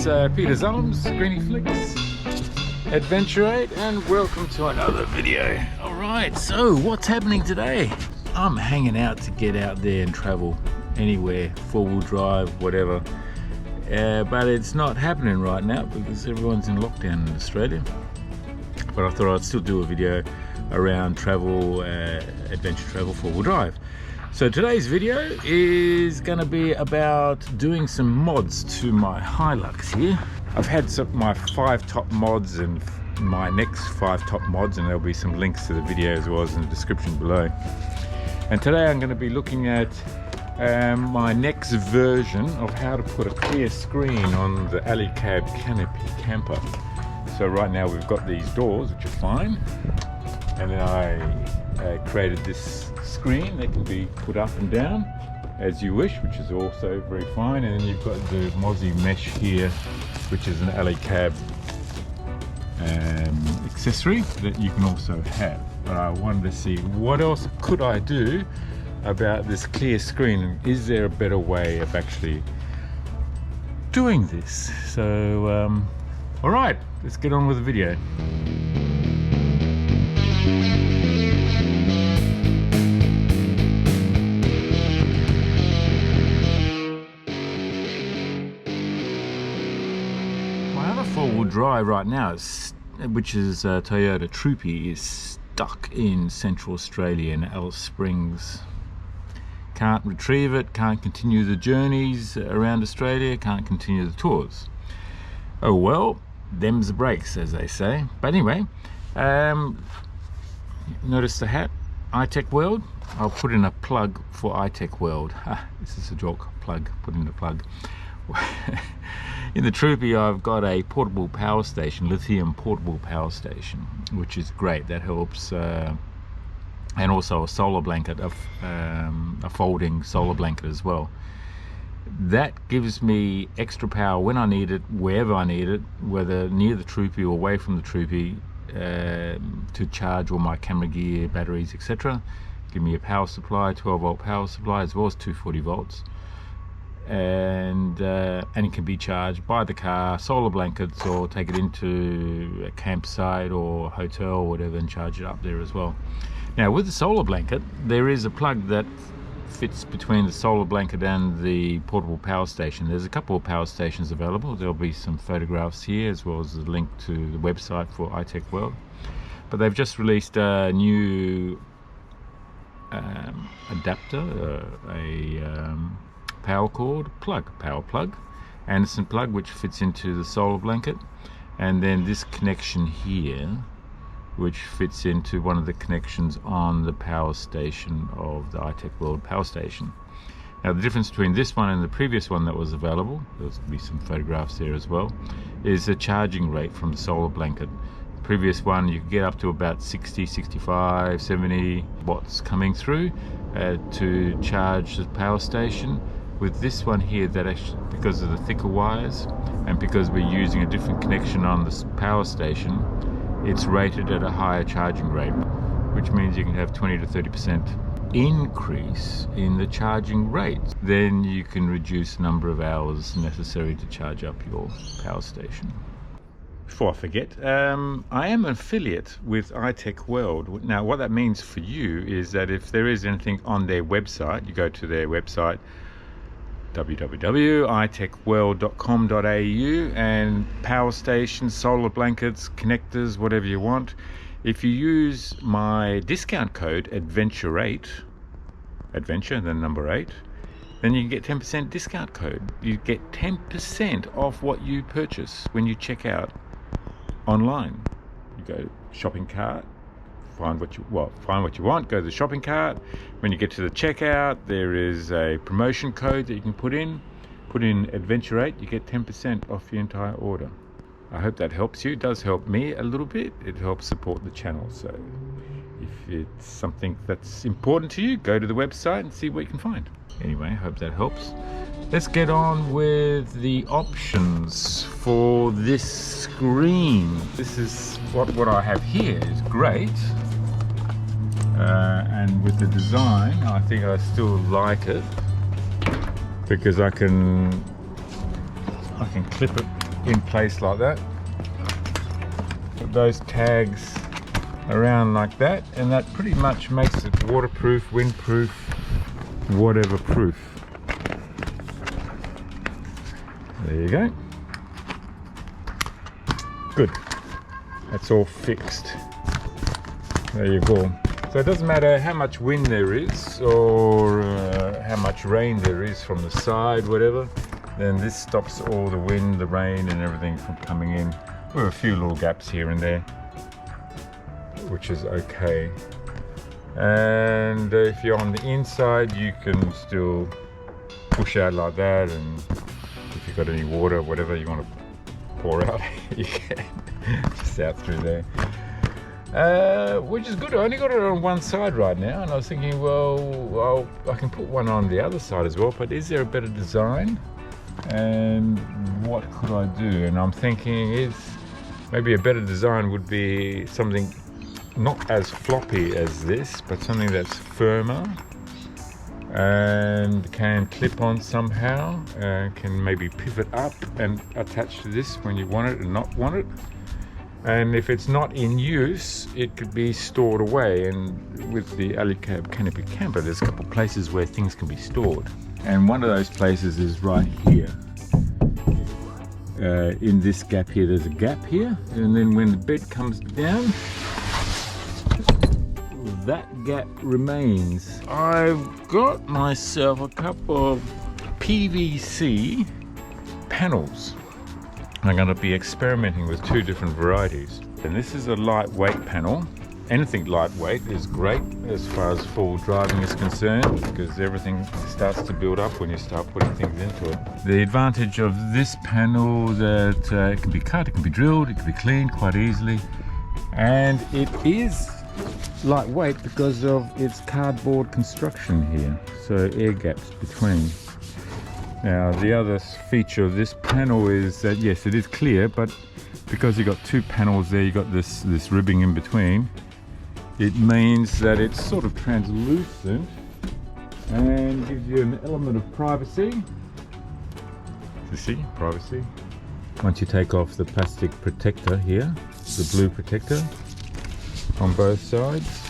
it's Peter's Arms, Griniflix, Adventure 8, and welcome to another video. Alright, so what's happening today? I'm hanging out to get out there and travel anywhere, four-wheel drive, whatever. But it's not happening right now because everyone's in lockdown in Australia. But I thought I'd still do a video around travel, adventure travel, four-wheel drive. So today's video is going to be about doing some mods to my Hilux here. I've had my 5 top mods and my next 5 top mods, and there'll be some links to the video as well as in the description below. And today I'm going to be looking at my next version of how to put a clear screen on the Alu-Cab Canopy Camper. So right now we've got these doors, which are fine, and then I created this screen that can be put up and down as you wish, which is also very fine. And then you've got the Mozzie mesh here, which is an AluCab accessory that you can also have. But I wanted to see what else could I do about this clear screen. Is there a better way of actually doing this? So all right, let's get on with the video. Four-wheel drive right now, which is Toyota Troopy, is stuck in Central Australia in Alice Springs. Can't retrieve it, can't continue the journeys around Australia, can't continue the tours. Oh well, them's the breaks, as they say. But anyway, notice the hat, iTech World. I'll put in a plug for iTech World. This is a joke, plug, put in a plug. In the Troopy, I've got a portable power station, lithium portable power station, which is great. That helps, and also a solar blanket, a folding solar blanket as well. That gives me extra power when I need it, wherever I need it, whether near the Troopy or away from the Troopy, to charge all my camera gear, batteries, etc. Give me a power supply, 12-volt power supply, as well as 240 volts. And it can be charged by the car, solar blankets, or take it into a campsite or hotel or whatever and charge it up there as well. Now with the solar blanket, there is a plug that fits between the solar blanket and the portable power station. There's a couple of power stations available. There'll be some photographs here as well as a link to the website for iTech World. But they've just released a new adapter, power cord power plug, Anderson plug, which fits into the solar blanket, and then this connection here, which fits into one of the connections on the power station of the iTech World power station. Now the difference between this one and the previous one that was available, there'll be some photographs there as well, is the charging rate from the solar blanket. The previous one you could get up to about 60, 65, 70 watts coming through to charge the power station. With this one here, that actually, because of the thicker wires and because we're using a different connection on this power station, it's rated at a higher charging rate, which means you can have 20 to 30% increase in the charging rate. Then you can reduce the number of hours necessary to charge up your power station. Before I forget, I am an affiliate with iTech World. Now what that means for you is that if there is anything on their website, you go to their website, www.itechworld.com.au, and power stations, solar blankets, connectors, whatever you want. If you use my discount code ADVENTURE8, adventure then number 8, then you can get 10% discount code. You get 10% off what you purchase when you check out online. You go shopping cart, find what you want, go to the shopping cart. When you get to the checkout, there is a promotion code that you can put in Adventure 8, you get 10% off your entire order. I hope that helps you. It does help me a little bit. It helps support the channel. So if it's something that's important to you, go to the website and see what you can find. Anyway, I hope that helps. Let's get on with the options for this screen. This is what I have here is great. And with the design, I think I still like it because I can clip it in place like that. Put those tags around like that, and that pretty much makes it waterproof, windproof, whatever proof. There you go. Good. That's all fixed. There you go. So it doesn't matter how much wind there is or how much rain there is from the side, whatever, then this stops all the wind, the rain and everything from coming in. With a few little gaps here and there, which is okay. And if you're on the inside, you can still push out like that, and if you've got any water, whatever you want to pour out, you can just out through there. Which is good. I only got it on one side right now, and I was thinking, well, I can put one on the other side as well, but is there a better design? And what could I do? And I'm thinking is maybe a better design would be something not as floppy as this, but something that's firmer and can clip on somehow, and can maybe pivot up and attach to this when you want it and not want it. And if it's not in use, it could be stored away. And with the Alu-Cab Canopy Camper, there's a couple of places where things can be stored. And one of those places is right here. In this gap here, there's a gap here. And then when the bed comes down, that gap remains. I've got myself a couple of PVC panels. I'm going to be experimenting with two different varieties. And this is a lightweight panel. Anything lightweight is great as far as full driving is concerned, because everything starts to build up when you start putting things into it. The advantage of this panel that it can be cut, it can be drilled, it can be cleaned quite easily, and it is lightweight because of its cardboard construction here, so air gaps between. Now the other feature of this panel is that yes, it is clear, but because you've got two panels there, you've got this ribbing in between, it means that it's sort of translucent and gives you an element of privacy. You see, privacy. Once you take off the plastic protector here, the blue protector on both sides,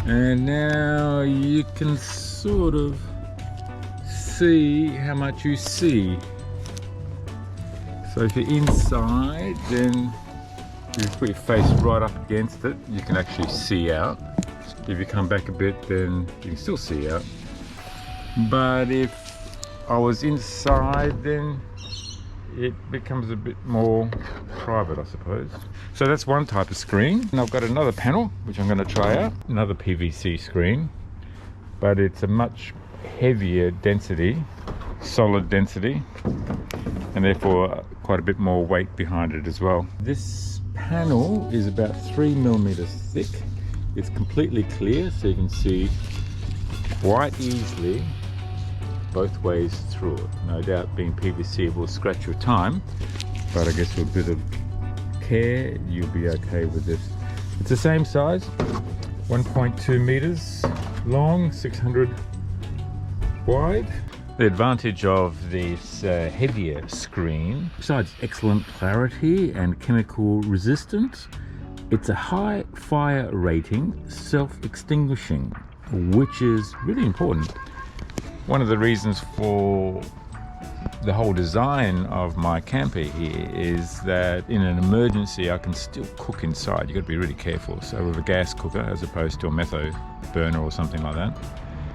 and now you can sort of see how much you see. So if you're inside, then you put your face right up against it, you can actually see out. If you come back a bit, then you can still see out. But if I was inside, then it becomes a bit more private, I suppose. So that's one type of screen. And I've got another panel, which I'm going to try out. Another PVC screen, but it's a much heavier density, solid density, and therefore quite a bit more weight behind it as well. This panel is about 3 millimeters thick. It's completely clear, so you can see quite easily both ways through it. No doubt being PVC will scratch your time, but I guess with a bit of care you'll be okay with this. It's the same size, 1.2 meters long, 600 wide. The advantage of this heavier screen, besides excellent clarity and chemical resistance, it's a high fire rating, self-extinguishing, which is really important. One of the reasons for the whole design of my camper here is that in an emergency I can still cook inside. You've got to be really careful. So with a gas cooker as opposed to a metho burner or something like that,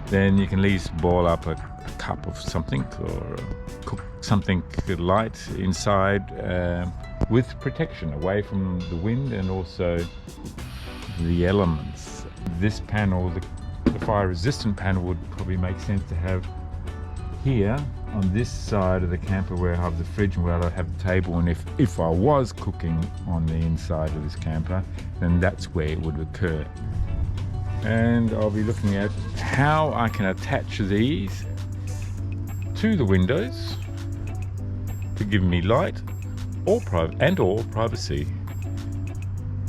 then you can at least boil up a cup of something or cook something light inside with protection away from the wind and also the elements. This panel, the fire resistant panel, would probably make sense to have here on this side of the camper where I have the fridge and where I have the table, and if I was cooking on the inside of this camper, then that's where it would occur. And I'll be looking at how I can attach these to the windows to give me light or privacy.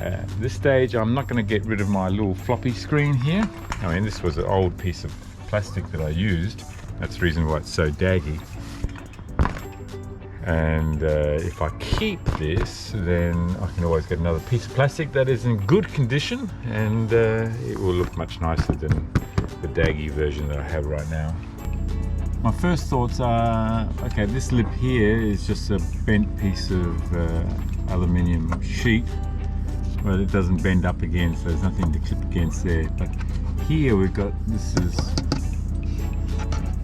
At this stage I'm not going to get rid of my little floppy screen here. I mean, this was an old piece of plastic that I used. That's the reason why it's so daggy. And if I keep this, then I can always get another piece of plastic that is in good condition, and it will look much nicer than the daggy version that I have right now. My first thoughts are, okay, this lip here is just a bent piece of aluminium sheet, but it doesn't bend up again, so there's nothing to clip against there. But here we've got, this is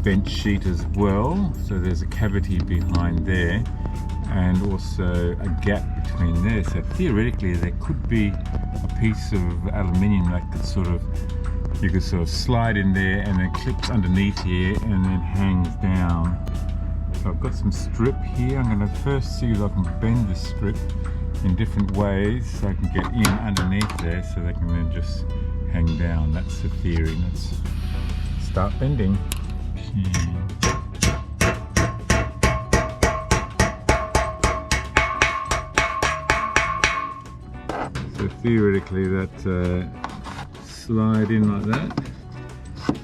bent sheet as well, so there's a cavity behind there and also a gap between there, so theoretically there could be a piece of aluminium that could sort of, you could sort of slide in there and then clips underneath here and then hangs down. So I've got some strip here. I'm going to first see if I can bend the strip in different ways so I can get in underneath there so they can then just hang down. That's the theory. Let's start bending. So theoretically that slide in like that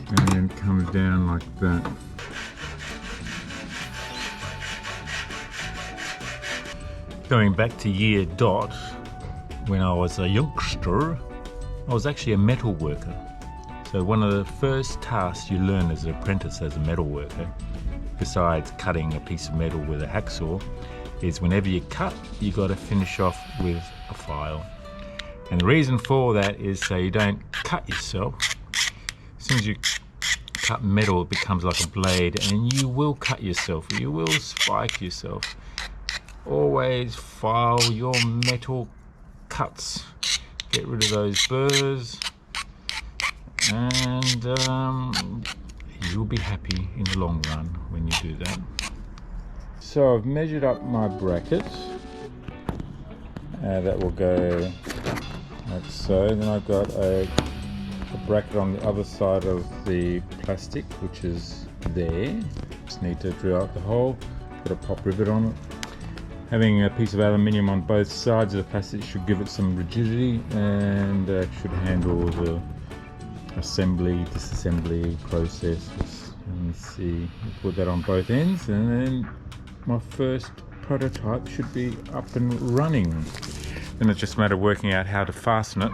and then comes down like that. Going back to year dot, when I was a youngster, I was actually a metal worker. So one of the first tasks you learn as an apprentice as a metal worker, besides cutting a piece of metal with a hacksaw, is whenever you cut, you got to finish off with a file. And the reason for that is so you don't cut yourself. As soon as you cut metal, it becomes like a blade, and you will cut yourself, you will spike yourself. Always file your metal cuts. Get rid of those burrs, and you'll be happy in the long run when you do that. So I've measured up my bracket. That will go like so. Then I've got a bracket on the other side of the plastic, which is there. Just need to drill out the hole, put a pop rivet on it. Having a piece of aluminium on both sides of the plastic should give it some rigidity and should handle the assembly, disassembly process. Let's see, put that on both ends, and then my first prototype should be up and running. Then it's just a matter of working out how to fasten it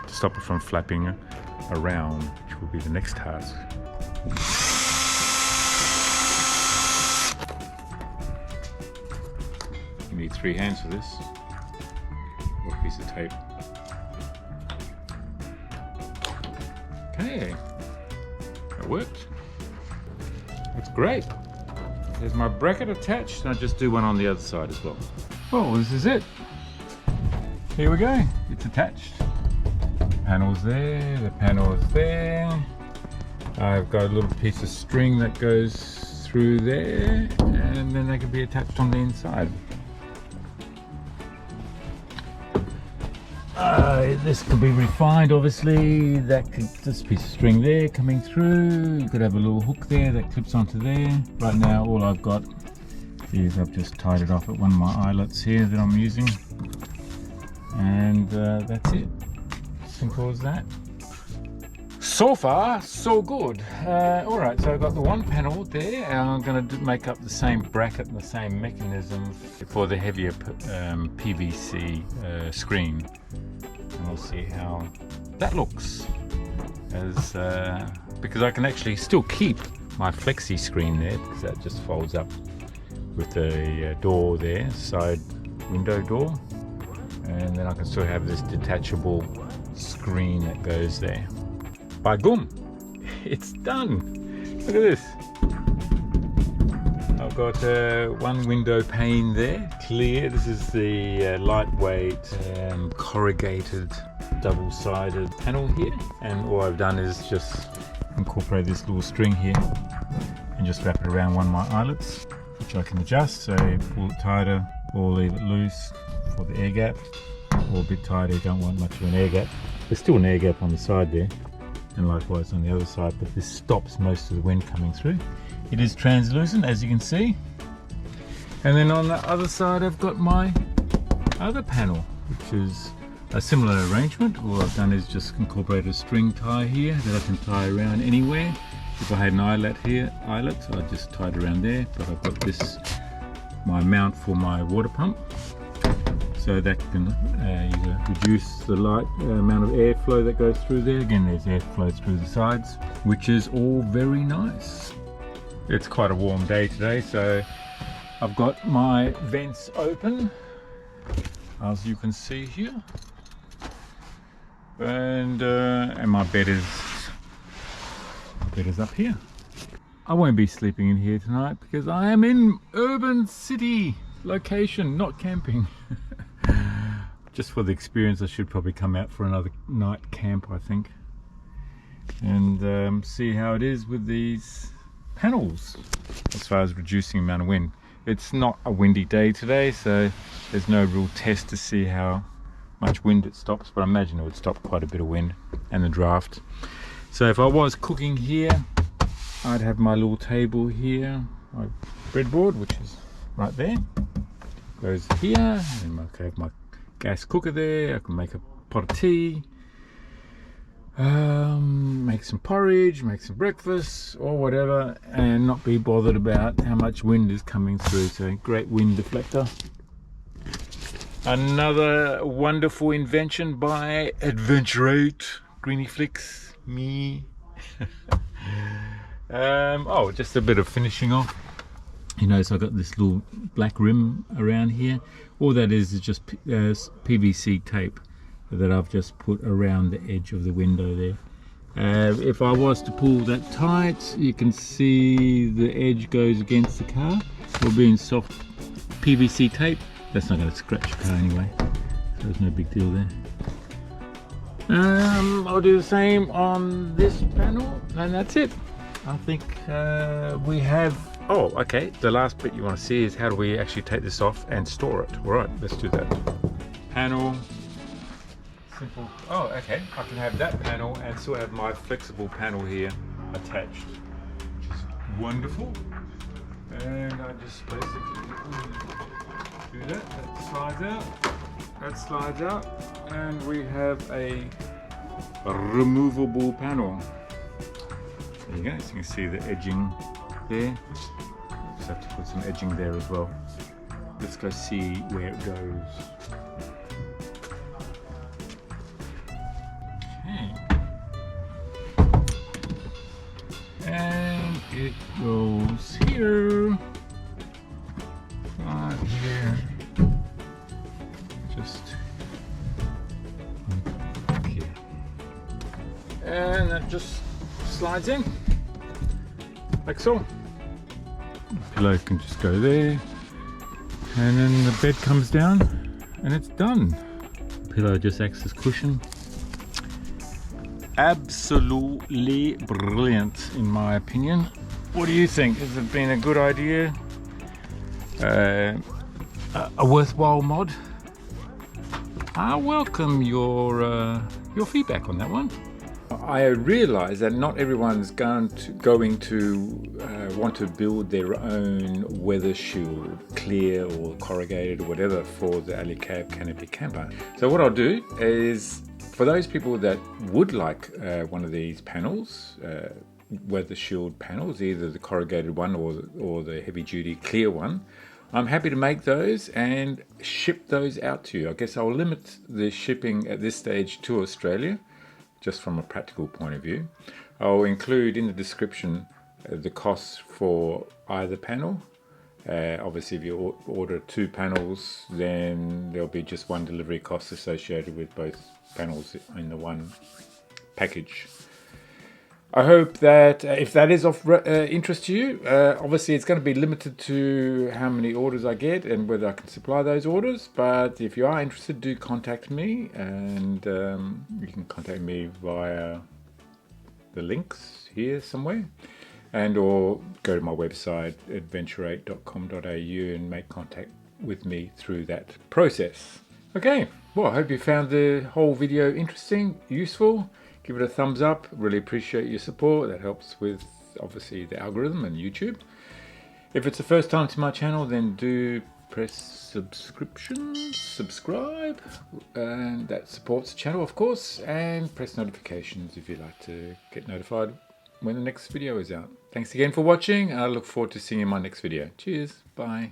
to stop it from flapping around, which will be the next task. You need 3 hands for this. Or a piece of tape. Okay, that worked. That's great. There's my bracket attached, and I'll just do one on the other side as well. Oh, this is it. Here we go. It's attached. Panels there, the panels there. I've got a little piece of string that goes through there, and then they can be attached on the inside. This could be refined, obviously. This piece of string there coming through. You could have a little hook there that clips onto there. Right now, all I've got is I've just tied it off at one of my eyelets here that I'm using, and that's it. Simple as that. So far, so good. All right, so I've got the one panel there, and I'm going to make up the same bracket and the same mechanism for the heavier PVC screen. And we'll see how that looks. Because I can actually still keep my flexi screen there, because that just folds up with the door there, side window door. And then I can still have this detachable screen that goes there. By boom, it's done. Look at this. I've got one window pane there, clear. This is the lightweight corrugated double-sided panel here, and all I've done is just incorporate this little string here and just wrap it around one of my eyelets, which I can adjust, so pull it tighter or leave it loose for the air gap, or a bit tighter. You don't want much of an air gap. There's still an air gap on the side there, and likewise on the other side, but this stops most of the wind coming through. It is translucent, as you can see. And then on the other side I've got my other panel, which is a similar arrangement. All I've done is just incorporate a string tie here that I can tie around anywhere. If I had an eyelet here, I'd just tie it around there, but I've got this my mount for my water pump, so that can either reduce the light amount of airflow that goes through there. Again, there's airflow through the sides, which is all very nice. It's quite a warm day today, so I've got my vents open, as you can see here, and my bed is up here. I won't be sleeping in here tonight because I am in urban city location, not camping. Just for the experience, I should probably come out for another night camp, I think, and see how it is with these panels as far as reducing the amount of wind. It's not a windy day today, so there's no real test to see how much wind it stops, but I imagine it would stop quite a bit of wind and the draft. So if I was cooking here, I'd have my little table here, my breadboard, which is right there, goes here, and I can have my gas cooker there. I can make a pot of tea, make some porridge, make some breakfast or whatever, and not be bothered about how much wind is coming through. So great wind deflector. Another wonderful invention by Adventurate, Griniflix, me. Oh, just a bit of finishing off. You notice I got this little black rim around here. All that is just PVC tape that I've just put around the edge of the window there. If I was to pull that tight, you can see the edge goes against the car. Or being soft PVC tape, that's not going to scratch the car anyway, so there's no big deal there. I'll do the same on this panel, and that's it. I think we have... Oh, okay, the last bit you want to see is how do we actually take this off and store it. All right, let's do that. Panel, simple. Oh, okay, I can have that panel and still have my flexible panel here attached, which is wonderful. And I just basically do that. That slides out, and we have a removable panel. There you go, so you can see the edging there. Just have to put some edging there as well. Let's go see where it goes. Okay. And it goes here. Right here. Just here. And that just slides in, like so. The pillow can just go there, and then the bed comes down and it's done. The pillow just acts as cushion. Absolutely brilliant in my opinion. What do you think? Has it been a good idea? A worthwhile mod? I welcome your feedback on that one. I realise that not everyone's going to want to build their own weather shield, clear or corrugated or whatever, for the Alu-Cab Canopy Camper. So what I'll do is, for those people that would like one of these panels, weather shield panels, either the corrugated one or the heavy duty clear one, I'm happy to make those and ship those out to you. I guess I'll limit the shipping at this stage to Australia, just from a practical point of view. I'll include in the description the costs for either panel. Obviously if you order 2 panels, then there'll be just one delivery cost associated with both panels in the one package. I hope that if that is of interest to you, obviously it's going to be limited to how many orders I get and whether I can supply those orders. But if you are interested, do contact me, and you can contact me via the links here somewhere, and or go to my website adventurate.com.au and make contact with me through that process. Okay, well, I hope you found the whole video interesting, useful. Give it a thumbs up. Really appreciate your support. That helps with obviously the algorithm and YouTube. If it's the first time to my channel, then do press subscribe, and that supports the channel, of course, and press notifications if you'd like to get notified when the next video is out. Thanks again for watching. I look forward to seeing you in my next video. Cheers. Bye.